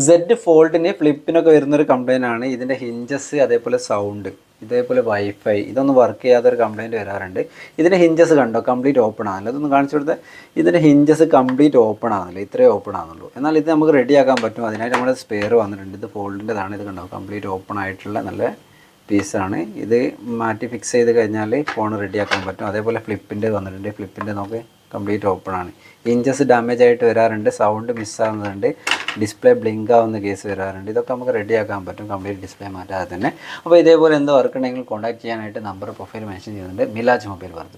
Z ഫോൾഡിന് ഫ്ലിപ്പിനൊക്കെ വരുന്നൊരു complaint ആണ് ഇതിൻ്റെ ഹിഞ്ചസ്, അതേപോലെ സൗണ്ട്, ഇതേപോലെ വൈഫൈ ഇതൊന്നും വർക്ക് ചെയ്യാത്തൊരു കംപ്ലയിൻറ്റ് വരാറുണ്ട്. ഇതിൻ്റെ ഹിഞ്ചസ് കണ്ടോ കംപ്ലീറ്റ് ഓപ്പൺ ആണല്ലോ, ഇതൊന്ന് കാണിച്ചു കൊടുത്താൽ ഇതിൻ്റെ ഹിഞ്ചസ് കംപ്ലീറ്റ് ഓപ്പൺ ആണല്ലോ, ഇത്രയും ഓപ്പൺ ആണുള്ളൂ. എന്നാൽ ഇത് നമുക്ക് റെഡിയാക്കാൻ പറ്റും. അതിനായിട്ട് നമ്മുടെ സ്പെയർ വന്നിട്ടുണ്ട്. ഇത് ഫോൾഡിൻ്റെതാണ്. ഇത് കണ്ടോ കംപ്ലീറ്റ് ഓപ്പൺ ആയിട്ടുള്ള നല്ല പീസാണ്. ഇത് മാറ്റി ഫിക്സ് ചെയ്ത് കഴിഞ്ഞാൽ ഫോൺ റെഡിയാക്കാൻ പറ്റും. അതേപോലെ ഫ്ലിപ്പിൻ്റെ വന്നിട്ടുണ്ട്. ഫ്ലിപ്പിൻ്റെ നമുക്ക് കംപ്ലീറ്റ് ഓപ്പൺ ആണ്. ഇഞ്ചസ് ഡാമേജ് ആയിട്ട് വരാറുണ്ട്, സൗണ്ട് മിസ്സാകുന്നുണ്ട്, ഡിസ്പ്ലേ ബ്ലിങ്ക് ആവുന്ന കേസ് വരാറുണ്ട്. ഇതൊക്കെ നമുക്ക് റെഡിയാക്കാൻ പറ്റും കംപ്ലീറ്റ് ഡിസ്പ്ലേ മാറ്റാതെ തന്നെ. അപ്പോൾ ഇതേപോലെ എന്ത് വർക്ക് ഉണ്ടെങ്കിൽ കോൺടാക്ട് ചെയ്യാനായിട്ട് നമ്പർ പ്രൊഫൈൽ മെൻഷൻ ചെയ്യുന്നുണ്ട്. മിലാജ് മൊബൈൽ വർദ്ധ.